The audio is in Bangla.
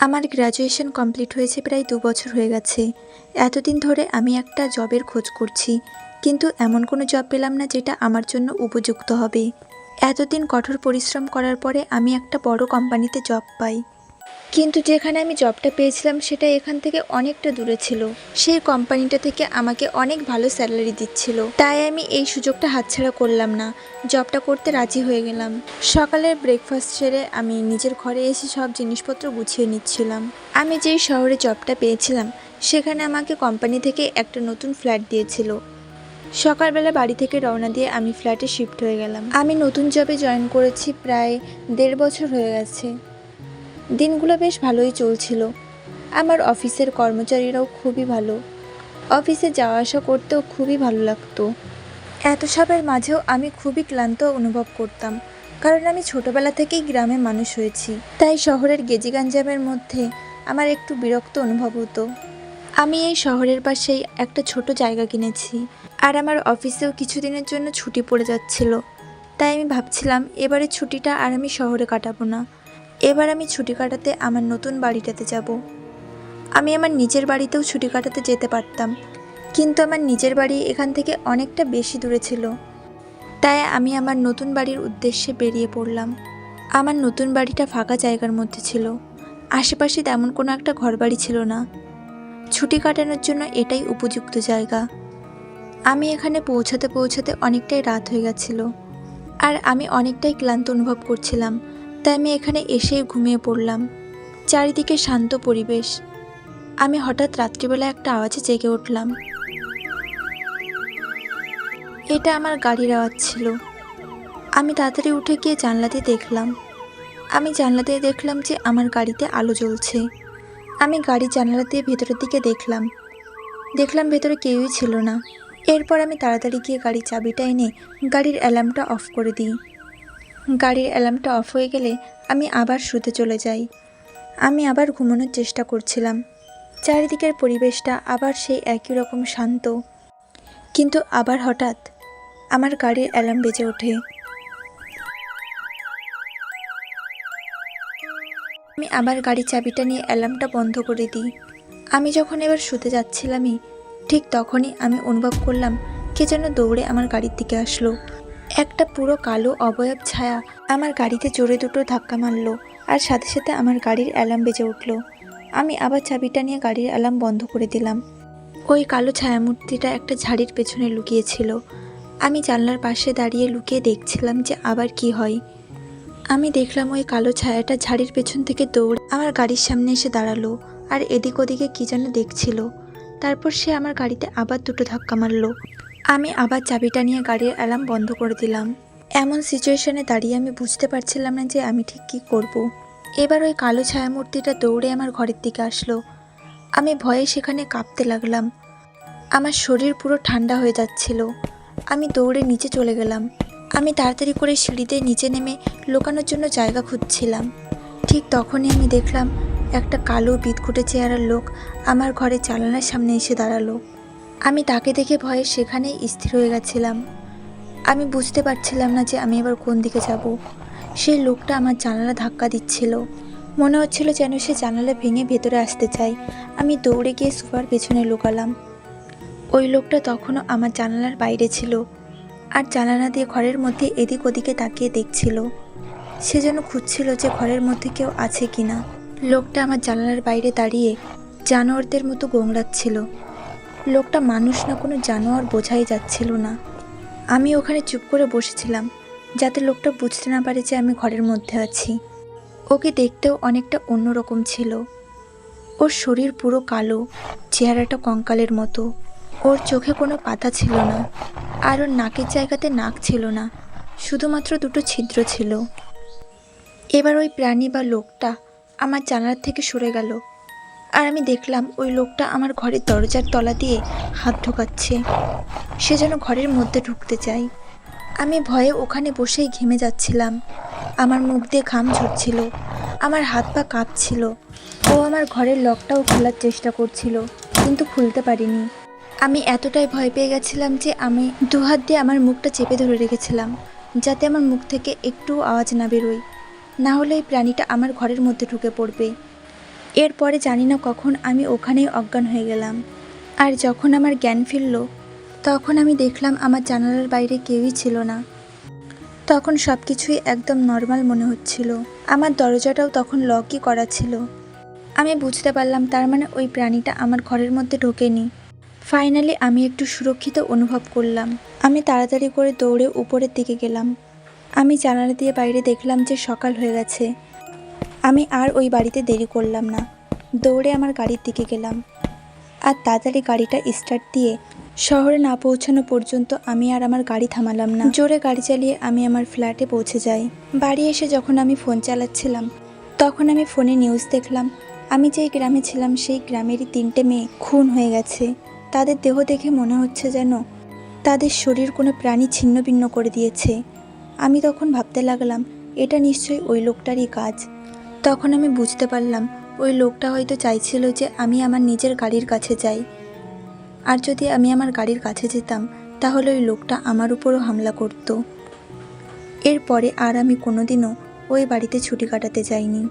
আমার গ্র্যাজুয়েশন কমপ্লিট হয়েছে প্রায় ২ বছর হয়ে গেছে। এতদিন ধরে আমি একটা জবের খোঁজ করছি, কিন্তু এমন কোনো জব পেলাম না যেটা আমার জন্য উপযুক্ত হবে। এতদিন কঠোর পরিশ্রম করার পরে আমি একটা বড় কোম্পানিতে জব পাই, কিন্তু যেখানে আমি জবটা পেয়েছিলাম সেটা এখান থেকে অনেকটা দূরে ছিল। সেই কোম্পানিটা থেকে আমাকে অনেক ভালো স্যালারি দিচ্ছিল, তাই আমি এই সুযোগটা হাতছাড়া করলাম না, জবটা করতে রাজি হয়ে গেলাম। সকালের ব্রেকফাস্ট সেরে আমি নিজের ঘরে এসে সব জিনিসপত্র গুছিয়ে নিচ্ছিলাম। আমি যেই শহরে জবটা পেয়েছিলাম সেখানে আমাকে কোম্পানি থেকে একটা নতুন ফ্ল্যাট দিয়েছিল। সকালবেলা বাড়ি থেকে রওনা দিয়ে আমি ফ্ল্যাটে শিফট হয়ে গেলাম। আমি নতুন জবে জয়েন করেছি প্রায় ১.৫ বছর হয়ে গেছে। দিনগুলো বেশ ভালোই চলছিল। আমার অফিসের কর্মচারীরাও খুবই ভালো, অফিসে যাওয়া আসা করতেও খুবই ভালো লাগতো। এত সবের মাঝেও আমি খুবই ক্লান্ত অনুভব করতাম, কারণ আমি ছোটবেলা থেকেই গ্রামে মানুষ হয়েছি, তাই শহরের গেজিগাঞ্জামের মধ্যে আমার একটু বিরক্ত অনুভব হতো। আমি এই শহরের পাশেই একটা ছোট জায়গা কিনেছি, আর আমার অফিসেও কিছুদিনের জন্য ছুটি পড়ে যাচ্ছিল, তাই আমি ভাবছিলাম এবারে ছুটিটা আর আমি শহরে কাটাবো না। এবার আমি ছুটি কাটাতে আমার নতুন বাড়িটাতে যাব। আমি আমার নিজের বাড়িতেও ছুটি কাটাতে যেতে পারতাম, কিন্তু আমার নিজের বাড়ি এখান থেকে অনেকটা বেশি দূরে ছিল, তাই আমি আমার নতুন বাড়ির উদ্দেশ্যে বেরিয়ে পড়লাম। আমার নতুন বাড়িটা ফাঁকা জায়গার মধ্যে ছিল, আশেপাশে তেমন কোনো একটা ঘরবাড়ি ছিল না। ছুটি কাটানোর জন্য এটাই উপযুক্ত জায়গা। আমি এখানে পৌঁছাতে পৌঁছাতে অনেকটাই রাত হয়ে গেছিল, আর আমি অনেকটাই ক্লান্ত অনুভব করছিলাম, তাই আমি এখানে এসেই ঘুমিয়ে পড়লাম। চারিদিকে শান্ত পরিবেশ। আমি হঠাৎ রাত্রিবেলা একটা আওয়াজে জেগে উঠলাম। এটা আমার গাড়ির আওয়াজ ছিল। আমি তাড়াতাড়ি উঠে গিয়ে জানলা দিয়ে দেখলাম। আমি জানলা দিয়ে দেখলাম যে আমার গাড়িতে আলো জ্বলছে। আমি গাড়ির জানালা দিয়ে ভেতরের দিকে দেখলাম ভেতরে কেউই ছিল না। এরপর আমি তাড়াতাড়ি গিয়ে গাড়ির চাবিটা এনে গাড়ির অ্যালার্মটা অফ করে দিই। গাড়ির অ্যালার্মটা অফ হয়ে গেলে আমি আবার শুতে চলে যাই। আমি আবার ঘুমানোর চেষ্টা করছিলাম। চারিদিকের পরিবেশটা আবার সেই একই রকম শান্ত, কিন্তু আবার হঠাৎ আমার গাড়ির অ্যালার্ম বেজে ওঠে। আমি আবার গাড়ির চাবিটা নিয়ে অ্যালার্মটা বন্ধ করে দিই। আমি যখন এবার শুতে যাচ্ছিলামই, ঠিক তখনই আমি অনুভব করলাম কে যেন দৌড়ে আমার গাড়ির দিকে আসলো। একটা পুরো কালো অবয়ব ছায়া আমার গাড়িতে জোরে দুটো ধাক্কা মারল, আর সাথে সাথে আমার গাড়ির অ্যালার্ম বেজে উঠল। আমি আবার চাবিটা নিয়ে গাড়ির অ্যালার্ম বন্ধ করে দিলাম। ওই কালো ছায়ামূর্তিটা একটা ঝাড়ির পেছনে লুকিয়েছিল। আমি জানলার পাশে দাঁড়িয়ে লুকিয়ে দেখছিলাম যে আবার কি হয়। আমি দেখলাম ওই কালো ছায়াটা ঝাড়ির পেছন থেকে দৌড়ে আমার গাড়ির সামনে এসে দাঁড়ালো, আর এদিক ওদিকে কী যেন দেখছিল। তারপর সে আমার গাড়িতে আবার দুটো ধাক্কা মারল। আমি আবার চাবিটা নিয়ে গাড়ির অ্যালার্ম বন্ধ করে দিলাম। এমন সিচুয়েশনে দাঁড়িয়ে আমি বুঝতে পারছিলাম না যে আমি ঠিক কী করব। এবার ওই কালো ছায়ামূর্তিটা দৌড়ে আমার ঘরের দিকে আসলো। আমি ভয়ে সেখানে কাঁপতে লাগলাম। আমার শরীর পুরো ঠান্ডা হয়ে যাচ্ছিল। আমি দৌড়ে নিচে চলে গেলাম। আমি তাড়াতাড়ি করে সিঁড়িতে নিচে নেমে লুকানোর জন্য জায়গা খুঁজছিলাম। ঠিক তখনই আমি দেখলাম একটা কালো বিদঘুটে চেহারার লোক আমার ঘরের জানালার সামনে এসে দাঁড়ালো। আমি তাকে দেখে ভয়ে সেখানেই স্থির হয়ে গেছিলাম। আমি বুঝতে পারছিলাম না যে আমি এবার কোন দিকে যাব। সেই লোকটা আমার জানালা ধাক্কা দিচ্ছিল। মনে হচ্ছিল যেন সে জানালা ভেঙে ভেতরে আসতে চায়। আমি দৌড়ে গিয়ে সোফার পেছনে লুকালাম। ওই লোকটা তখনও আমার জানালার বাইরে ছিল, আর জানালা দিয়ে ঘরের মধ্যে এদিক ওদিকে তাকিয়ে দেখছিল। সে যেন খুঁজছিল যে ঘরের মধ্যে কেউ আছে কিনা। লোকটা আমার জানালার বাইরে দাঁড়িয়ে জানোয়ারদের মতো গোংড়াচ্ছিল। লোকটা মানুষ না কোনো জানোয়ার বোঝাই যাচ্ছিল না। আমি ওখানে চুপ করে বসেছিলাম যাতে লোকটা বুঝতে না পারে যে আমি ঘরের মধ্যে আছি। ওকে দেখতেও অনেকটা অন্যরকম ছিল। ওর শরীর পুরো কালো, চেহারাটা কঙ্কালের মতো। ওর চোখে কোনো পাতা ছিল না, আর ওর নাকের জায়গাতে নাক ছিল না, শুধুমাত্র দুটো ছিদ্র ছিল। এবার ওই প্রাণী বা লোকটা আমার জানালার থেকে সরে গেল, আর আমি দেখলাম ওই লোকটা আমার ঘরের দরজার তলা দিয়ে হাত ঢোকাচ্ছে। সে যেন ঘরের মধ্যে ঢুকতে চায়। আমি ভয়ে ওখানে বসেই ঘেমে যাচ্ছিলাম। আমার মুখ দিয়ে ঘাম ঝরছিল, আমার হাত পা কাঁপছিল। ও আমার ঘরের লকটাও খোলার চেষ্টা করছিল, কিন্তু খুলতে পারিনি। আমি এতটাই ভয় পেয়ে গেছিলাম যে আমি দুহাত দিয়ে আমার মুখটা চেপে ধরে রেখেছিলাম, যাতে আমার মুখ থেকে একটু আওয়াজ না বেরোয়, না হলে এই প্রাণীটা আমার ঘরের মধ্যে ঢুকে পড়বে। এরপরে জানি না কখন আমি ওখানেই অজ্ঞান হয়ে গেলাম। আর যখন আমার জ্ঞান ফিরল তখন আমি দেখলাম আমার জানালার বাইরে কেউই ছিল না। তখন সব কিছুই একদম নর্মাল মনে হচ্ছিল। আমার দরজাটাও তখন লকই করা ছিল। আমি বুঝতে পারলাম তার মানে ওই প্রাণীটা আমার ঘরের মধ্যে ঢোকেনি। ফাইনালি আমি একটু সুরক্ষিত অনুভব করলাম। আমি তাড়াতাড়ি করে দৌড়ে উপরের দিকে গেলাম। আমি জানালা দিয়ে বাইরে দেখলাম যে সকাল হয়ে গেছে। আমি আর ওই বাড়িতে দেরি করলাম না, দৌড়ে আমার গাড়ির দিকে গেলাম। আর তাড়াতাড়ি গাড়িটা স্টার্ট দিয়ে শহরে না পৌঁছানো পর্যন্ত আমি আর আমার গাড়ি থামালাম না। জোরে গাড়ি চালিয়ে আমি আমার ফ্ল্যাটে পৌঁছে যাই। বাড়ি এসে যখন আমি ফোন চালাচ্ছিলাম তখন আমি ফোনে নিউজ দেখলাম আমি যেই গ্রামে ছিলাম সেই গ্রামেরই 3টে মেয়ে খুন হয়ে গেছে। তাদের দেহ দেখে মনে হচ্ছে যেন তাদের শরীর কোনো প্রাণী ছিন্ন ভিন্ন করে দিয়েছে। আমি তখন ভাবতে লাগলাম এটা নিশ্চয়ই ওই লোকটারই কাজ। তখন আমি বুঝতে পারলাম ওই লোকটা হয়তো চাইছিল যে আমি আমার নিজের গাড়ির কাছে যাই। আর যদি আমি আমার গাড়ির কাছে যেতাম তাহলে ওই লোকটা আমার উপরও হামলা করত। এরপরে আর আমি কোনোদিনও ওই বাড়িতে ছুটি কাটাতে যাইনি।